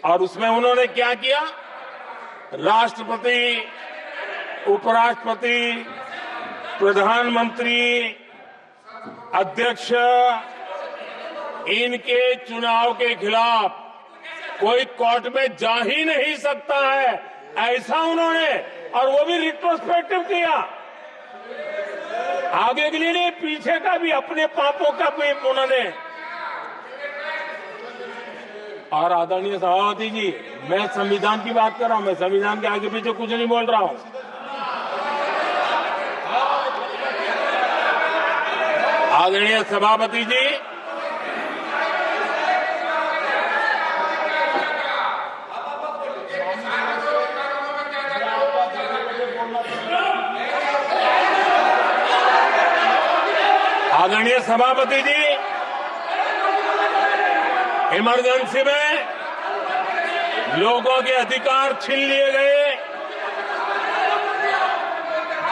और उसमें उन्होंने क्या किया, राष्ट्रपति, उपराष्ट्रपति, प्रधानमंत्री, अध्यक्ष, इनके चुनाव के खिलाफ कोई कोर्ट में जा ही नहीं सकता है, ऐसा उन्होंने, और वो भी रिट्रोस्पेक्टिव किया, आगे के लिए नहीं, पीछे का भी, अपने पापों का भी उन्होंने। और आदरणीय सभापति जी, मैं संविधान की बात कर रहा हूं, मैं संविधान के आगे पीछे कुछ नहीं बोल रहा हूं। आदरणीय सभापति जी, आदरणीय सभापति जी, इमरजेंसी में लोगों के अधिकार छीन लिए गए,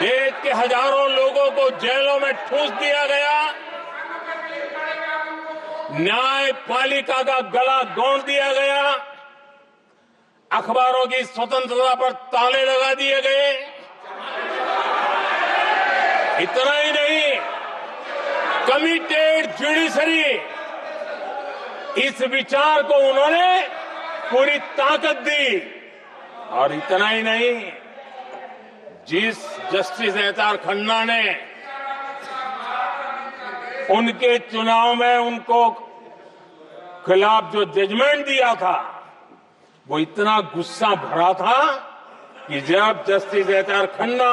देश के हजारों लोगों को जेलों में ठूंस दिया गया, न्यायपालिका का गला दौड़ दिया गया, अखबारों की स्वतंत्रता पर ताले लगा दिए गए। इतना ही नहीं, कमिटेड जुडिशरी, इस विचार को उन्होंने पूरी ताकत दी। और इतना ही नहीं, जिस जस्टिस एचआर खन्ना ने उनके चुनाव में उनको खिलाफ जो जजमेंट दिया था, वो इतना गुस्सा भरा था कि जब जस्टिस एचआर खन्ना,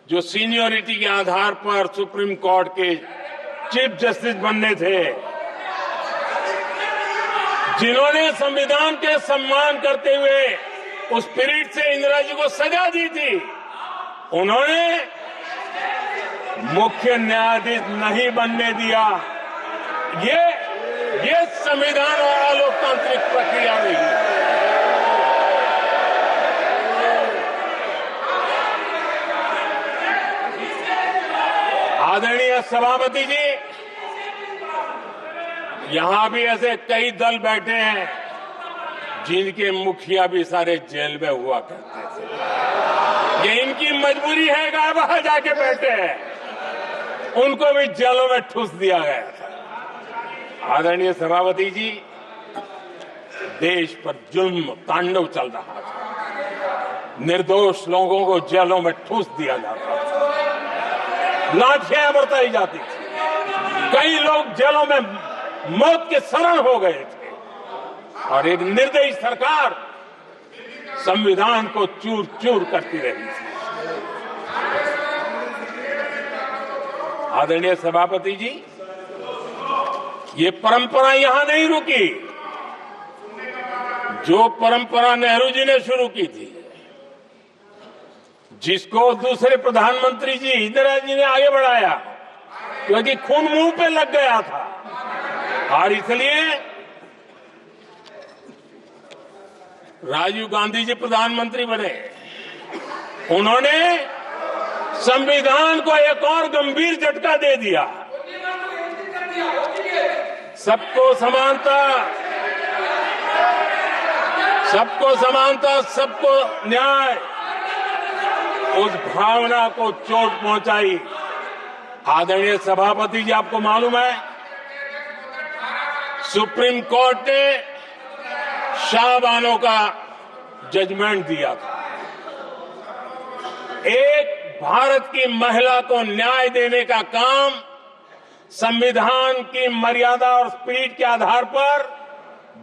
जो सीनियरिटी के आधार पर सुप्रीम कोर्ट के चीफ जस्टिस बनने थे, जिन्होंने संविधान के सम्मान करते हुए उस स्पिरिट से इंदिरा जी को सजा दी थी, उन्होंने मुख्य न्यायाधीश नहीं बनने दिया। ये संविधान और अलोकतांत्रिक प्रक्रिया रही। आदरणीय सभापति जी, यहां भी ऐसे कई दल बैठे हैं जिनके मुखिया भी सारे जेल में हुआ करते थे। ये इनकी मजबूरी है कि वहां जाके बैठे हैं, उनको भी जेलों में ठूस दिया गया था। आदरणीय सभापति जी, देश पर जुल्म तांडव चल रहा था, निर्दोष लोगों को जेलों में ठूस दिया जाता था, लाठियां बरताई जाती थी, कई लोग जेलों में मौत के शरण हो गए थे, और एक निर्दयी सरकार संविधान को चूर चूर करती रही थी। आदरणीय सभापति जी, ये परंपरा यहां नहीं रुकी। जो परंपरा नेहरू जी ने शुरू की थी, जिसको दूसरे प्रधानमंत्री जी इंदिरा जी ने आगे बढ़ाया, क्योंकि खून मुंह पे लग गया था, और इसलिए राजीव गांधी जी प्रधानमंत्री बने। उन्होंने संविधान को एक और गंभीर झटका दे दिया। सबको समानता, सबको समानता, सबको न्याय, उस भावना को चोट पहुंचाई। आदरणीय सभापति जी, आपको मालूम है, सुप्रीम कोर्ट ने शाहबानो का जजमेंट दिया था। एक भारत की महिला को न्याय देने का काम संविधान की मर्यादा और स्पिरिट के आधार पर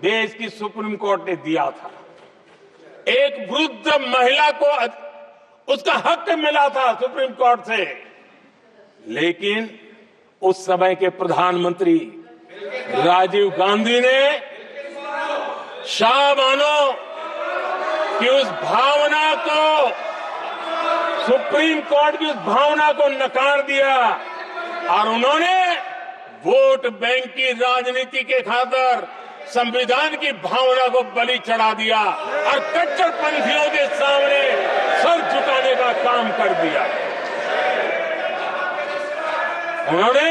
देश की सुप्रीम कोर्ट ने दिया था। एक वृद्ध महिला को उसका हक मिला था सुप्रीम कोर्ट से, लेकिन उस समय के प्रधानमंत्री राजीव गांधी ने शाहबानो की उस भावना को, सुप्रीम कोर्ट की उस भावना को नकार दिया, और उन्होंने वोट बैंक की राजनीति के खातिर संविधान की भावना को बलि चढ़ा दिया और कट्टरपंथियों के सामने सर झुकाने का काम कर दिया। उन्होंने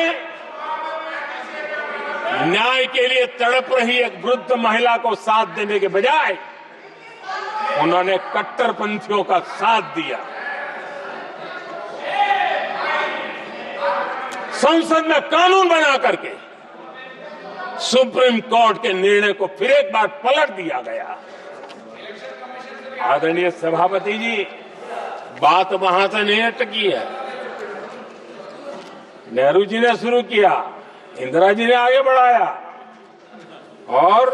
न्याय के लिए तड़प रही एक वृद्ध महिला को साथ देने के बजाय उन्होंने कट्टरपंथियों का साथ दिया। संसद में कानून बना करके सुप्रीम कोर्ट के निर्णय को फिर एक बार पलट दिया गया। आदरणीय सभापति जी, बात वहां से नहीं अटकी है। नेहरू जी ने शुरू किया, इंदिरा जी ने आगे बढ़ाया और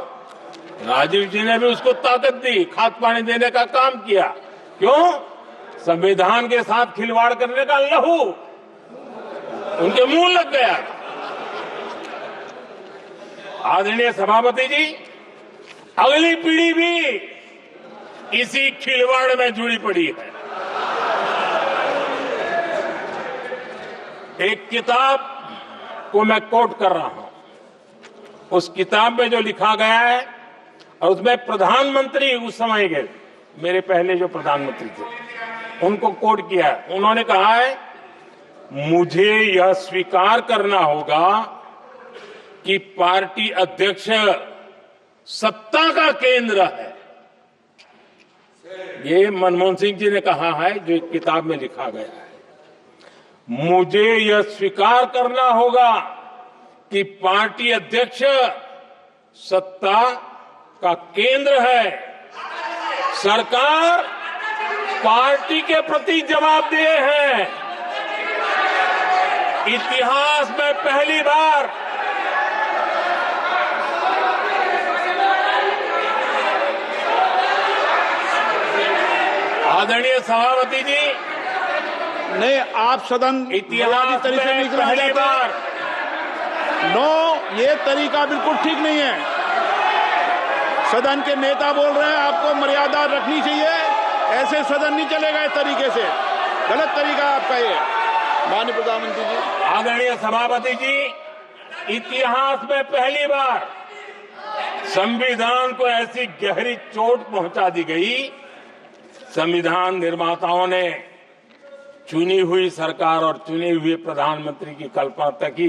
राजीव जी ने भी उसको ताकत दी, खाद पानी देने का काम किया। क्यों? संविधान के साथ खिलवाड़ करने का लहू उनके मुंह लग गया। आदरणीय सभापति जी, अगली पीढ़ी भी इसी खिलवाड़ में जुड़ी पड़ी है। एक किताब को मैं कोट कर रहा हूं। उस किताब में जो लिखा गया है और उसमें प्रधानमंत्री उस समय के मेरे पहले जो प्रधानमंत्री थे उनको कोट किया है। उन्होंने कहा है, मुझे यह स्वीकार करना होगा कि पार्टी अध्यक्ष सत्ता का केंद्र है। ये मनमोहन सिंह जी ने कहा है, जो किताब में लिखा गया है। मुझे यह स्वीकार करना होगा कि पार्टी अध्यक्ष सत्ता का केंद्र है। सरकार पार्टी के प्रति जवाबदेह है। इतिहास में पहली बार आदरणीय सभापति जी, नहीं, आप सदन इतिहास तरीके में निकलना पहली बार नो, ये तरीका बिल्कुल ठीक नहीं है। सदन के नेता बोल रहे हैं, आपको मर्यादा रखनी चाहिए। ऐसे सदन नहीं चलेगा इस तरीके से, गलत तरीका आपका ये। माननीय प्रधानमंत्री जी, आदरणीय सभापति जी, इतिहास में पहली बार संविधान को ऐसी गहरी चोट पहुंचा दी गई। संविधान निर्माताओं ने चुनी हुई सरकार और चुने हुए प्रधानमंत्री की कल्पना तक ही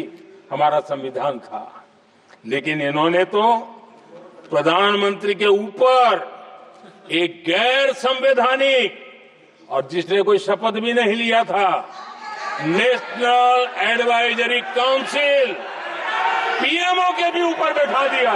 हमारा संविधान था, लेकिन इन्होंने तो प्रधानमंत्री के ऊपर एक गैर संवैधानिक, और जिसने कोई शपथ भी नहीं लिया था, नेशनल एडवाइजरी काउंसिल पीएमओ के भी ऊपर बैठा दिया।